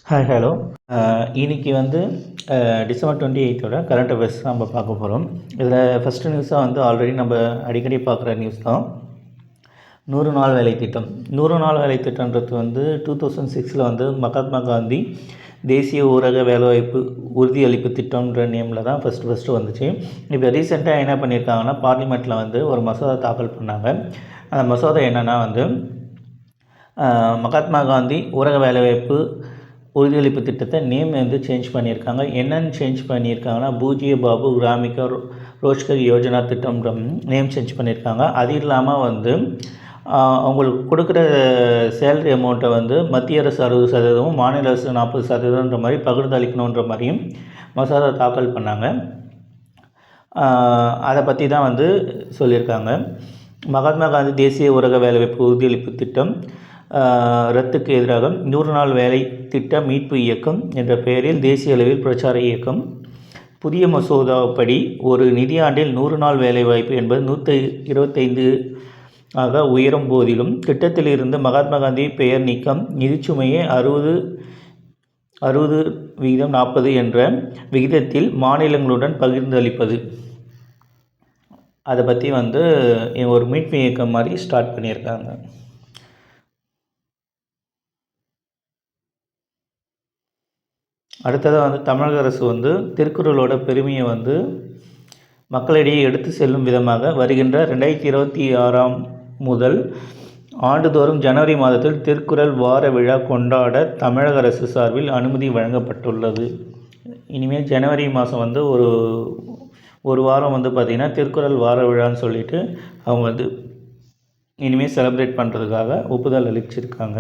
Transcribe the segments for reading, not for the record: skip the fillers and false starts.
Hi hello. இன்றைக்கி வந்து December 28 current affairs நம்ம பார்க்க போகிறோம். இதில் ஃபஸ்ட்டு நியூஸாக வந்து ஆல்ரெடி நம்ம அடிக்கடி பார்க்குற நியூஸ் தான் 100 நாள் வேலை திட்டம். 100 நாள் வேலை திட்டன்றது வந்து 2006 வந்து மகாத்மா காந்தி தேசிய ஊரக வேலைவாய்ப்பு உறுதியளிப்பு திட்டம்ன்ற நேமில் தான் ஃபஸ்ட்டு வந்துச்சு. இப்போ ரீசெண்டாக என்ன பண்ணியிருக்காங்கன்னா, பார்லிமெண்ட்டில் வந்து ஒரு மசோதா தாக்கல் பண்ணாங்க. அந்த மசோதா என்னென்னா வந்து மகாத்மா காந்தி ஊரக வேலைவாய்ப்பு உறுதியளிப்பு திட்டத்தை நேம் வந்து சேஞ்ச் பண்ணியிருக்காங்க. என்னென்னு சேஞ்ச் பண்ணியிருக்காங்கன்னா, பூஜ்ய பாபு கிராமிக ரோஜ்கர் யோஜனா திட்டம்ன்ற நேம் சேஞ்ச் பண்ணியிருக்காங்க. அது இல்லாமல் வந்து அவங்களுக்கு கொடுக்குற சேலரி அமௌண்ட்டை வந்து மத்திய அரசு 60%, மாநில அரசு 40%ன்ற மாதிரி பகிர்ந்து அளிக்கணுன்ற மாதிரியும் மசோதா தாக்கல் பண்ணாங்க. அதை பற்றி தான் வந்து சொல்லியிருக்காங்க. மகாத்மா காந்தி தேசிய ஊரக வேலைவாய்ப்பு உறுதியளிப்பு திட்டம் ரத்துக்கு எதிராக 100 நாள் வேலை திட்ட மீட்பு இயக்கம் என்ற பெயரில் தேசிய அளவில் பிரச்சார இயக்கம். புதிய மசோதாப்படி ஒரு நிதியாண்டில் 100 நாள் வேலைவாய்ப்பு என்பது 125 ஆக உயரும் போதிலும் திட்டத்தில் இருந்து மகாத்மா காந்தி பெயர் நீக்கம், நிதிச்சுமையை 60% என்ற விகிதத்தில் மாநிலங்களுடன் பகிர்ந்து அளிப்பது, அதை பற்றி வந்து ஒரு மீட்பு இயக்கம் மாதிரி ஸ்டார்ட் பண்ணியிருக்காங்க. அடுத்ததாக வந்து தமிழக அரசு வந்து திருக்குறளோட பெருமையை வந்து மக்களிடையே எடுத்து செல்லும் விதமாக வருகின்ற 2026 முதல் ஆண்டுதோறும் ஜனவரி மாதத்தில் திருக்குறள் வார விழா கொண்டாட தமிழக அரசு சார்பில் அனுமதி வழங்கப்பட்டுள்ளது. இனிமேல் ஜனவரி மாதம் வந்து ஒரு வாரம் வந்து பார்த்திங்கன்னா திருக்குறள் வார விழான்னு சொல்லிட்டு அவங்க வந்து இனிமேல் செலிப்ரேட் பண்ணுறதுக்காக ஒப்புதல் அளிச்சிருக்காங்க.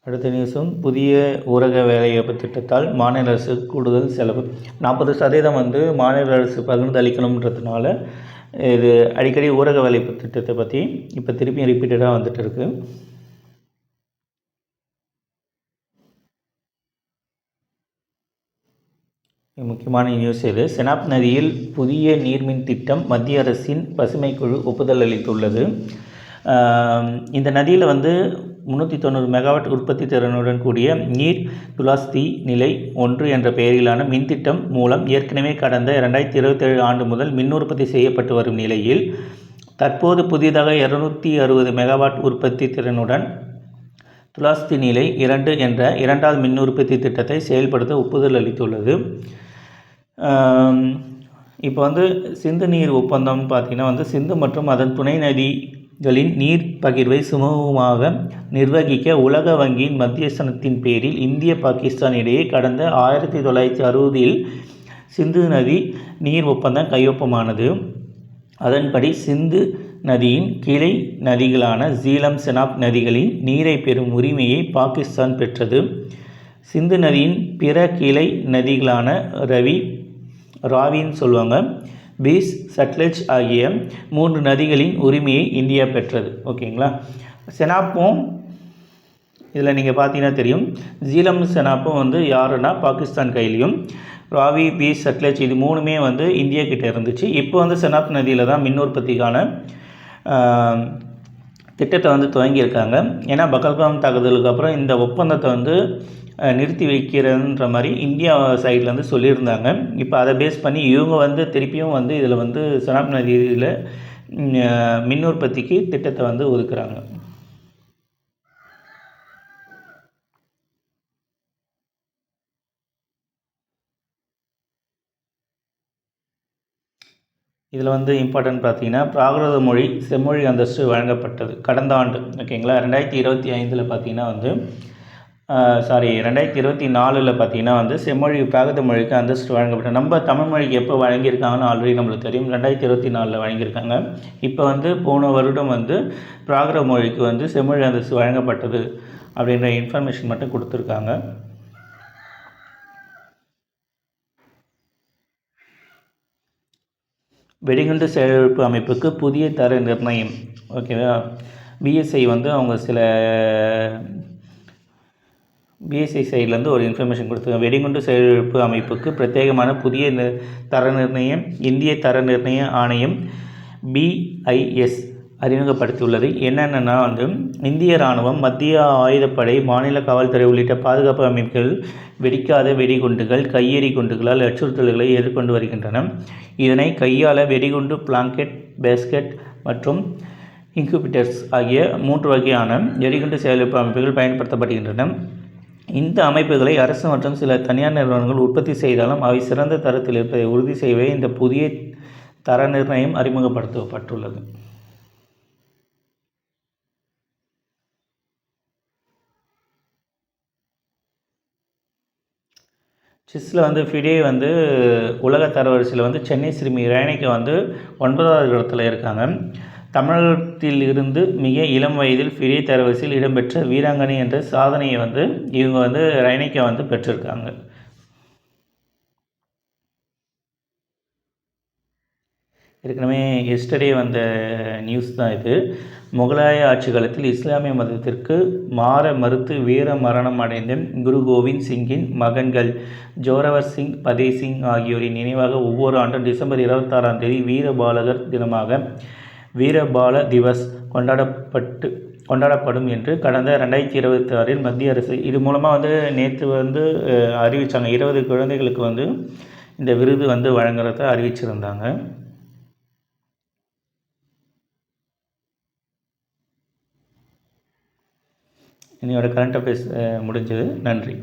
அடுத்த நியூஸும், புதிய ஊரக வேலைவாய்ப்பு திட்டத்தால் மாநில அரசு கூடுதல் செலவு. 40% வந்து மாநில அரசு பகிர்ந்து அளிக்கணுன்றதுனால இது அடிக்கடி ஊரக வேலைவாய்ப்பு திட்டத்தை பற்றி இப்போ திருப்பியும் ரிப்பீட்டடாக வந்துட்டு இருக்கு. முக்கியமான நியூஸ் இது. செனாப் நதியில் புதிய நீர்மின் திட்டம் மத்திய அரசின் பசுமை குழு ஒப்புதல் அளித்துள்ளது. இந்த நதியில் வந்து 390 மெகாவாட் உற்பத்தி திறனுடன் கூடிய நீர் துலாஸ்தி நிலை 1 என்ற பெயரிலான மின்திட்டம் மூலம் ஏற்கனவே கடந்த 2027 ஆண்டு முதல் மின் உற்பத்தி செய்யப்பட்டு வரும் நிலையில் தற்போது புதிதாக 260 மெகாவாட் உற்பத்தி திறனுடன் துலாஸ்தி நிலை 2 என்ற இரண்டாவது மின் உற்பத்தி திட்டத்தை செயல்படுத்த ஒப்புதல் அளித்துள்ளது. இப்போ வந்து சிந்து நீர் ஒப்பந்தம் பார்த்திங்கன்னா வந்து சிந்து மற்றும் அதன் துணை நதிகளின் நீர் பகிர்வை சுமூகமாக நிர்வகிக்க உலக வங்கியின் மத்தியஸ்தத்தின் பேரில் இந்திய பாகிஸ்தான் இடையே கடந்த 1960 சிந்து நதி நீர் ஒப்பந்தம் கையொப்பமானது. அதன்படி சிந்து நதியின் கிளை நதிகளான ஜீலம், செனாப் நதிகளின் நீரை பெறும் உரிமையை பாகிஸ்தான் பெற்றது. சிந்து நதியின் பிற கிளை நதிகளான ராவின்னு சொல்லுவாங்க, பீஸ், சட்லஜ் ஆகிய 3 நதிகளின் உரிமையை இந்தியா பெற்றது. ஓகேங்களா. செனாப்பும் இதில் நீங்கள் பார்த்தீங்கன்னா தெரியும். ஜீலம் செனாப்பும் வந்து யாருன்னா பாகிஸ்தான் கையிலையும், ராவி, பீஸ், சட்லஜ் இது 3மே வந்து இந்தியா கிட்டே இருந்துச்சு. இப்போ வந்து செனாப் நதியில் தான் மின் உற்பத்திக்கான திட்டத்தை வந்து துவங்கியிருக்காங்க. ஏன்னா பகல்காம் தாக்குதலுக்கு அப்புறம் இந்த ஒப்பந்தத்தை வந்து நிறுத்தி வைக்கிறன்ற மாதிரி இந்தியா சைட்லேருந்து சொல்லியிருந்தாங்க. இப்போ அதை பேஸ் பண்ணி இவங்க வந்து திருப்பியும் வந்து இதில் வந்து செனாப் நதியில் மின் உற்பத்திக்கு திட்டத்தை வந்து ஒதுக்குறாங்க. இதில் வந்து இம்பார்ட்டன்ட் பார்த்தீங்கன்னா, பிராகிருத மொழி செம்மொழி அந்தஸ்து வழங்கப்பட்டது கடந்த ஆண்டு. ஓகேங்களா. 2025 பார்த்தீங்கன்னா வந்து 2024 பார்த்தீங்கன்னா வந்து செம்மொழி பிராகிருத மொழிக்கு அந்தஸ்து வழங்கப்பட்டது. நம்ம தமிழ் மொழிக்கு எப்போ வழங்கியிருக்காங்கன்னு ஆல்ரெடி நம்மளுக்கு தெரியும். 2024 வழங்கியிருக்காங்க. இப்போ வந்து போன வருடம் வந்து பிராகிருத மொழிக்கு வந்து செம்மொழி அந்தஸ்து வழங்கப்பட்டது அப்படின்ற இன்ஃபர்மேஷன் மட்டும் கொடுத்துருக்காங்க. வெடிகுண்டு செயலிழப்பு அமைப்புக்கு புதிய தர நிர்ணயம். ஓகேவா. பிஎஸ்ஐ வந்து அவங்க பிஎஸ்ஐ சைட்லேருந்து ஒரு இன்ஃபர்மேஷன் கொடுத்துருக்காங்க. வெடிகுண்டு செயலிழப்பு அமைப்புக்கு பிரத்யேகமான புதிய தர நிர்ணயம் இந்திய தர நிர்ணய ஆணையம் BIS அறிமுகப்படுத்தியுள்ளது. என்னென்னா வந்து இந்திய இராணுவம், மத்திய ஆயுதப்படை, மாநில காவல்துறை உள்ளிட்ட பாதுகாப்பு அமைப்புகள் வெடிக்காத வெடிகுண்டுகள், கையெறி குண்டுகளால் அச்சுறுத்தல்களை எதிர்கொண்டு வருகின்றன. இதனை கையாள வெடிகுண்டு, பிளாங்கெட், பேஸ்கெட் மற்றும் இன்குபிட்டர்ஸ் ஆகிய 3 வகையான வெடிகுண்டு செயலிழப்பு அமைப்புகள் பயன்படுத்தப்படுகின்றன. இந்த அமைப்புகளை அரசு மற்றும் சில தனியார் நிறுவனங்கள் உற்பத்தி செய்தாலும் அவை சிறந்த தரத்தில் இருப்பதை உறுதி செய்யவே இந்த புதிய தர நிர்ணயம் அறிமுகப்படுத்தப்பட்டுள்ளது. செஸ்ஸில் வந்து ஃபிடே வந்து உலக தரவரிசையில் வந்து சென்னை சிறுமி ரேணிகா வந்து 9வது இடத்துல இருக்காங்க. தமிழகத்தில் இருந்து மிக இளம் வயதில் ஃபிடே தரவரிசையில் இடம்பெற்ற வீராங்கனை என்ற சாதனையை வந்து இவங்க வந்து ரேணிகா வந்து பெற்றிருக்காங்க. ஏற்கனவே எஸ்டர்டே வந்த நியூஸ் தான் இது. முகலாய ஆட்சி காலத்தில் இஸ்லாமிய மதத்திற்கு மாற மறுத்து வீர மரணம் அடைந்த குரு கோவிந்த் சிங்கின் மகன்கள் ஜோரவர் சிங், பதே சிங் ஆகியோரின் நினைவாக ஒவ்வொரு ஆண்டும் டிசம்பர் 26ஆம் தேதி வீரபாலகர் தினமாக வீரபால திவஸ் கொண்டாடப்படும் என்று கடந்த 2026 மத்திய அரசு இது மூலமாக வந்து நேற்று வந்து அறிவித்தாங்க. 20 குழந்தைகளுக்கு வந்து இந்த விருது வந்து வழங்குறத அறிவிச்சிருந்தாங்க. என்னோட கரண்ட் அஃபேர்ஸ் முடிஞ்சது. நன்றி.